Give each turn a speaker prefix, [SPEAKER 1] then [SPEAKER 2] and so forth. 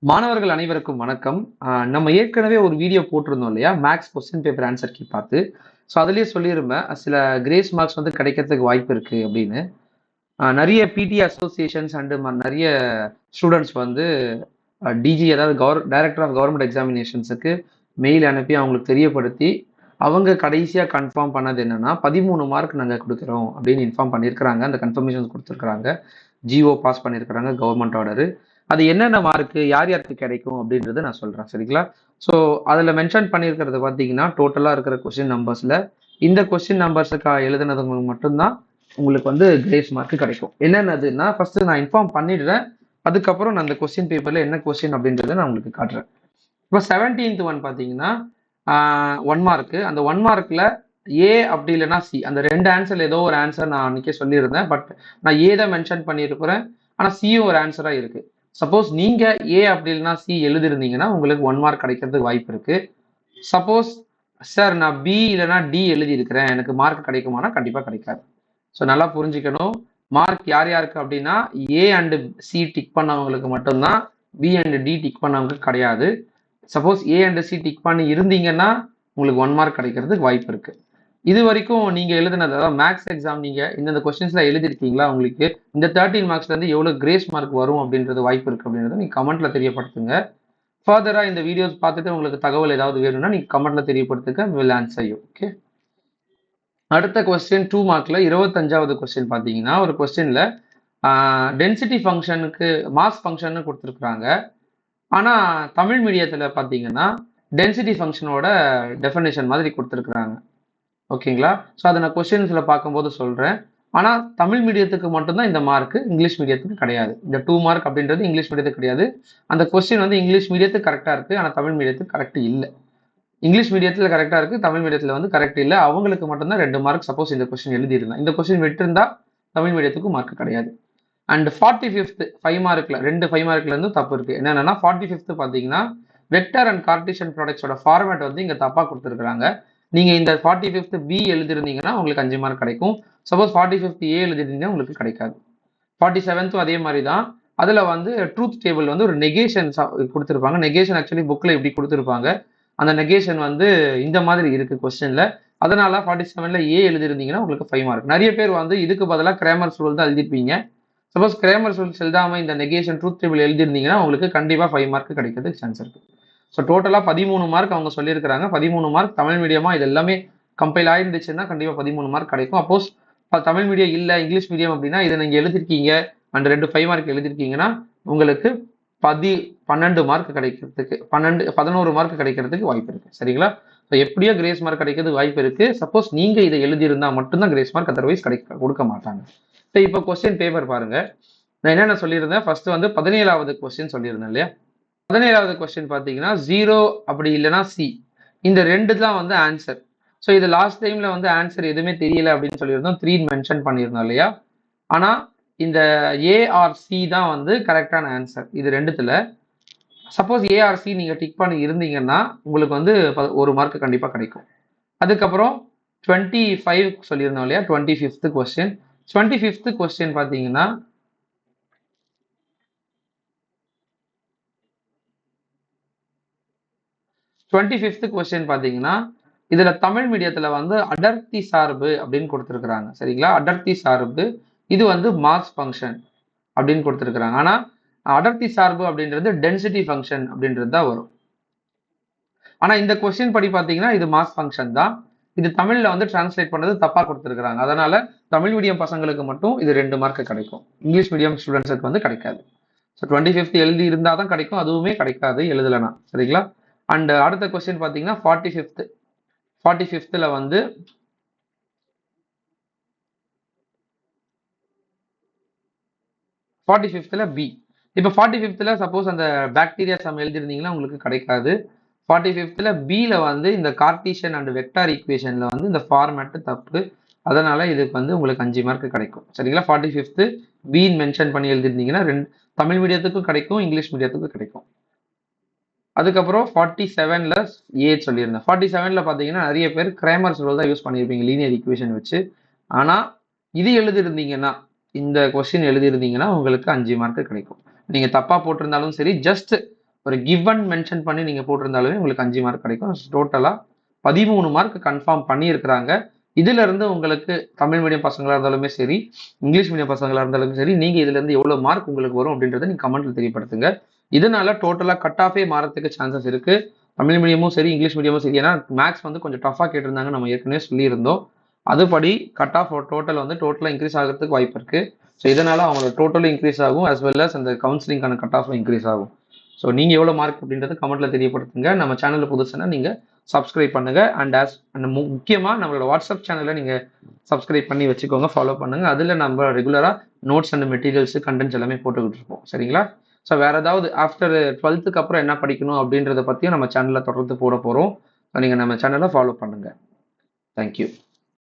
[SPEAKER 1] மாணவர்கள் அனைவருக்கும் வணக்கம். நம்ம ஏற்கனவே ஒரு வீடியோ போட்டிருந்தோம் இல்லையா? Maths question paper answer key பார்த்து. ஸோ அதிலேயே சொல்லியிருந்தேன், சில கிரேஸ் மார்க்ஸ் வந்து கிடைக்கிறதுக்கு வாய்ப்பு இருக்கு அப்படின்னு. நிறைய பிடி அசோசியேஷன்ஸ் அண்டு நிறைய ஸ்டூடெண்ட்ஸ் வந்து டிஜி, அதாவது டைரக்டர் ஆஃப் கவர்மெண்ட் எக்ஸாமினேஷன்ஸுக்கு மெயில் அனுப்பி அவங்களுக்கு தெரியப்படுத்தி, அவங்க கடைசியாக கன்ஃபார்ம் பண்ணது என்னன்னா 13 மார்க் நாங்கள் கொடுக்குறோம் அப்படின்னு இன்ஃபார்ம் பண்ணியிருக்கிறாங்க. அந்த கன்ஃபர்மேஷன்ஸ் கொடுத்துருக்குறாங்க. ஜிஓ பாஸ் பண்ணியிருக்கிறாங்க, கவர்மெண்ட் ஆர்டரு. அது என்னென்ன மார்க்கு யார் யாருக்கு கிடைக்கும் அப்படின்றத நான் சொல்கிறேன், சரிங்களா? ஸோ அதில் மென்ஷன் பண்ணியிருக்கிறது பார்த்தீங்கன்னா, டோட்டலாக இருக்கிற கொஸ்டின் நம்பர்ஸில் இந்த கொஸ்டின் நம்பர்ஸுக்கு எழுதுனதுங்களுக்கு மட்டும்தான் உங்களுக்கு வந்து கிரேஸ் மார்க் கிடைக்கும். என்னென்னதுன்னா, ஃபர்ஸ்ட் நான் இன்ஃபார்ம் பண்ணிடுறேன். அதுக்கப்புறம் நான் அந்த கொஸ்டின் பேப்பரில் என்ன கொஸ்டின் அப்படின்றத நான் உங்களுக்கு காட்டுறேன். இப்போ 17th ஒன் பார்த்தீங்கன்னா 1 மார்க்கு. அந்த 1 மார்க்கில் ஏ அப்படி இல்லைன்னா சி, அந்த ரெண்டு ஆன்சர் ஏதோ ஒரு ஆன்சர் நான் அன்றைக்கே சொல்லியிருந்தேன். பட் நான் ஏ தான் மென்ஷன் பண்ணியிருக்கிறேன், ஆனால் சியும் ஒரு ஆன்சராக இருக்குது. சப்போஸ் நீங்கள் ஏ அப்படி இல்லைன்னா சி எழுதிருந்தீங்கன்னா உங்களுக்கு 1 மார்க் கிடைக்கிறதுக்கு வாய்ப்பு இருக்குது. சப்போஸ் சார் நான் பி இல்லைன்னா டி எழுதியிருக்கிறேன், எனக்கு மார்க் கிடைக்குமானா கண்டிப்பாக கிடைக்காது. ஸோ நல்லா புரிஞ்சுக்கணும். மார்க் யார் யாருக்கு அப்படின்னா ஏ அண்டு சி டிக் பண்ணவங்களுக்கு மட்டும்தான், பி அண்டு டி டிக் பண்ணவங்க கிடையாது. Suppose A and C tick பண்ணி இருந்தீங்கன்னா உங்களுக்கு 1 மார்க் கிடைக்கிறதுக்கு வாய்ப்பு இருக்கு. இது வரைக்கும் நீங்க எழுதுனது, அதாவது மேக்ஸ் எக்ஸாம் நீங்க இந்த கொஸ்டின்ஸ்ல எழுதிருக்கீங்களா? உங்களுக்கு இந்த 13 மார்க்ஸ்ல இருந்து எவ்வளவு கிரேஸ் மார்க் வரும் அப்படின்றது வாய்ப்பு இருக்கு அப்படின்றத நீங்க கமெண்ட்ல தெரியப்படுத்துங்க. ஃபர்தரா இந்த வீடியோஸ் பார்த்துட்டு உங்களுக்கு தகவல் ஏதாவது வேணும்னா நீங்க கமெண்ட்ல தெரியப்படுத்துங்க. Will answer you. ஓகே, அடுத்த கொஸ்டின் 2 மார்க்ல 25வது கொஸ்டின் பார்த்தீங்கன்னா, ஒரு கொஸ்டின்ல டென்சிட்டி ஃபங்க்ஷனுக்கு மாஸ் ஃபங்க்ஷன் கொடுத்துருக்குறாங்க. ஆனால் தமிழ் மீடியத்தில் பார்த்தீங்கன்னா டென்சிட்டி ஃபங்க்ஷனோட டெஃபினேஷன் மாதிரி கொடுத்துருக்குறாங்க. ஓகேங்களா? ஸோ அதை நான் கொஸ்டின்ஸில் பார்க்கும்போது சொல்கிறேன். ஆனால் தமிழ் மீடியத்துக்கு மட்டும்தான் இந்த மார்க்கு, இங்கிலீஷ் மீடியத்துக்கு கிடையாது. இந்த 2 மார்க் அப்படின்றது இங்கிலீஷ் மீடியத்துக்கு கிடையாது. அந்த கொஸ்டின் வந்து இங்கிலீஷ் மீடியத்துக்கு கரெக்டாக இருக்குது, ஆனால் தமிழ் மீடியத்துக்கு கரெக்ட் இல்லை. இங்கிலீஷ் மீடியத்தில் கரெக்டாக இருக்குது, தமிழ் மீடியத்தில் வந்து கரெக்ட் இல்லை. அவங்களுக்கு மட்டும்தான் 2 மார்க். சப்போஸ் இந்த கொஸ்டின் எழுதியிருந்தேன், இந்த கொஸ்டின் விட்டுருந்தா தமிழ் மீடியத்துக்கு மார்க் கிடையாது. அண்ட் 45th 5 மார்க்ல 5 மார்க்ல இருந்து தப்பு இருக்கு. என்னன்னா 45th பார்த்தீங்கன்னா வெக்டர் அண்ட் கார்டீசியன் ப்ராடக்ட்ஸோட ஃபார்மேட் வந்து இங்க தப்பா கொடுத்துருக்காங்க. நீங்க இந்த 45th பி எழுதிருந்தீங்கன்னா உங்களுக்கு 5 மார்க் கிடைக்கும். சப்போஸ் 45th ஏ எழுதிருந்தீங்கன்னா உங்களுக்கு கிடைக்காது. 47th அதே மாதிரி தான். அதுல வந்து ட்ரூத் டேபிள் வந்து ஒரு நெகேஷன் கொடுத்துருப்பாங்க. நெகேஷன் ஆக்சுவலி புக்ல இப்படி கொடுத்துருப்பாங்க. அந்த நெகேஷன் வந்து இந்த மாதிரி இருக்கு கொஸ்டின்ல. அதனால 47ல ஏ எழுதிருந்தீங்கன்னா உங்களுக்கு 5 மார்க். நிறைய பேர் வந்து இதுக்கு பதிலாக கிராமர் ரூல் தான் எழுதிருப்பீங்க. சப்போஸ் கிராமர் ரூல்ஸ் எழுதாம இந்த நெகேஷன் ட்ரூத் டேபிள் எழுதிருந்தீங்கன்னா உங்களுக்கு கண்டிப்பா 5 மார்க் கிடைக்கிறதுக்கு சான்ஸ் இருக்கு. ஸோ டோட்டலா 13 மார்க் அவங்க சொல்லியிருக்காங்க. 13 மார்க் தமிழ் மீடியமா இது எல்லாமே கம்பைல் ஆயிருந்துச்சுன்னா கண்டிப்பா 13 மார்க் கிடைக்கும். அப்போஸ் தமிழ் மீடியம் இல்ல இங்கிலீஷ் மீடியம் அப்படின்னா இதை நீங்க எழுதிருக்கீங்க அண்ட் 2 5 மார்க் எழுதிருக்கீங்கன்னா உங்களுக்கு 12 மார்க் கிடைக்கிறதுக்கு 11 மார்க் கிடைக்கிறதுக்கு வாய்ப்பு இருக்கு, சரிங்களா? ஸோ எப்படியோ கிரேஸ் மார்க் கிடைக்கிறதுக்கு வாய்ப்பு இருக்கு. சப்போஸ் நீங்க இதை எழுதியிருந்தா மட்டும்தான் கிரேஸ் மார்க், அதர்வைஸ் கொடுக்க மாட்டாங்க. இப்போ கொஸ்டின் பேப்பர் பாருங்க. நான் என்னென்ன சொல்லியிருந்தேன், ஃபர்ஸ்ட் வந்து 17வது கொஸ்டின் சொல்லியிருந்தேன் இல்லையா? 17வது கொஸ்டின் பார்த்தீங்கன்னா 0 அப்படி இல்லைன்னா சி, இந்த ரெண்டு தான் வந்து ஆன்சர். ஸோ இது லாஸ்ட் டைம்ல வந்து ஆன்சர் எதுவுமே தெரியல அப்படின்னு சொல்லியிருந்தோம், 3 மென்ஷன் பண்ணியிருந்தோம் இல்லையா? ஆனா இந்த ஏஆர்சி தான் வந்து கரெக்டான ஆன்சர். இது ரெண்டுத்துல சப்போஸ் ஏஆர்சி நீங்க டிக் பண்ணி இருந்தீங்கன்னா உங்களுக்கு வந்து 1 மார்க் கண்டிப்பா கிடைக்கும். அதுக்கப்புறம் 25 சொல்லியிருந்தோம் இல்லையா? 25th question. 25th கொஸ்டின் பார்த்தீங்கன்னா 25th கொஸ்டின் பார்த்தீங்கன்னா இதுல தமிழ் மீடியத்துல வந்து அடர்த்தி சார்பு அப்படின்னு கொடுத்துருக்காங்க, சரிங்களா? அடர்த்தி சார்பு இது வந்து மாஸ் ஃபங்க்ஷன் அப்படின்னு கொடுத்துருக்காங்க. ஆனா அடர்த்தி சார்பு அப்படின்றது டென்சிட்டி ஃபங்க்ஷன் அப்படின்றது தான் வரும். ஆனா இந்த கொஸ்டின் படி பார்த்தீங்கன்னா இது மாஸ் ஃபங்க்ஷன் தான். இது தமிழ்ல வந்து டிரான்ஸ்லேட் பண்ணது தப்பா கொடுத்துருக்காங்க. அதனால தமிழ் மீடியம் பசங்களுக்கு மட்டும் இது 2 மார்க் கிடைக்கும், இங்கிலீஷ் மீடியம் ஸ்டூடெண்ட்ஸுக்கு வந்து கிடைக்காது. ஸோ 25th எழுதி இருந்தால் தான் கிடைக்கும், அதுவுமே கிடைக்காது எழுதலைனா, சரிங்களா? அண்ட் அடுத்த கொஸ்டின் பார்த்தீங்கன்னா 45th வந்து 45th பி. இப்போ 45th சப்போஸ் அந்த பாக்டீரியா சம் எழுதிருந்தீங்கன்னா உங்களுக்கு கிடைக்காது. 45th பில வந்து இந்த கார்டீசியன் அண்ட் வெக்டார் ஈக்குவேஷன்ல வந்து இந்த ஃபார்மேட் தப்பு. அதனால இதுக்கு வந்து உங்களுக்கு 5 மார்க் கிடைக்கும், சரிங்களா? 45th பின்னு மென்ஷன் பண்ணி எழுதிருந்தீங்கன்னா தமிழ் மீடியத்துக்கும் கிடைக்கும், இங்கிலீஷ் மீடியத்துக்கும் கிடைக்கும். அதுக்கப்புறம் 47ல ஏ சொல்லியிருந்தேன். 47ல பார்த்தீங்கன்னா நிறைய பேர் கிராமர் ரூல் தான் யூஸ் பண்ணியிருப்பீங்க லீனியர் ஈக்குவேஷன் வச்சு. ஆனால் இது எழுதிருந்தீங்கன்னா, இந்த கொஸ்டின் எழுதிருந்தீங்கன்னா உங்களுக்கு 5 மார்க் கிடைக்கும். நீங்க தப்பா போட்டிருந்தாலும் சரி, ஜஸ்ட் ஒரு கிவன் மென்ஷன் பண்ணி நீங்கள் போட்டிருந்தாலுமே உங்களுக்கு 5 மார்க் கிடைக்கும். டோட்டலாக 13 மார்க் கன்ஃபார்ம் பண்ணியிருக்கிறாங்க. இதுல இருந்து உங்களுக்கு தமிழ் மீடியம் பசங்களா இருந்தாலுமே சரி, இங்கிலீஷ் மீடியம் பசங்களா இருந்தாலுமே சரி, நீங்க இதுல இருந்து எவ்வளவு மார்க் உங்களுக்கு வரும் அப்படின்றத நீங்க கமெண்ட்ல தெரியப்படுத்துங்க. இதனால டோட்டலா கட் ஆஃபே மாறதுக்கு சான்சஸ் இருக்கு. தமிழ் மீடியமும் சரி, இங்கிலீஷ் மீடியமும் சரி. ஏன்னா மேக்ஸ் வந்து கொஞ்சம் டஃபா கேட்டிருந்தாங்க, நம்ம ஏற்கனவே சொல்லியிருந்தோம். அதுபடி கட் ஆஃப் டோட்டல் வந்து டோட்டலா இன்க்ரீஸ் ஆகிறதுக்கு வாய்ப்பு இருக்கு. ஸோ இதனால அவங்களோட டோட்டலும் இன்க்ரீஸ் ஆகும், as well as அந்த கவுன்சிலிங்கான கட் ஆஃபும் இன்க்ரீஸ் ஆகும். ஸோ நீங்க எவ்வளவு மார்க் அப்படின்றத கமெண்ட்ல தெரியப்படுத்துங்க. நம்ம சேனல்ல புதுசுனா நீங்க சப்ஸ்கிரைப் பண்ணுங்க. அண்ட் முக்கியமா நம்மளோட வாட்ஸ்அப் சேனலை நீங்க சப்ஸ்கிரைப் பண்ணி வச்சுக்கோங்க, ஃபாலோ பண்ணுங்க. அதுல நம்ம ரெகுலரா நோட்ஸ் அண்ட் மெட்டீரியல்ஸ் கண்டென்ட்ஸ் எல்லாமே போட்டுக்கிட்டு இருப்போம். சரிங்களா? ஸோ வேற ஏதாவது ஆஃப்டர் 12th அப்புறம் என்ன படிக்கணும் அப்படின்றத பத்தியும் நம்ம சேனல்ல தொடர்ந்து போட போறோம். நீங்க நம்ம சேனலை ஃபாலோ பண்ணுங்க. தேங்க்யூ.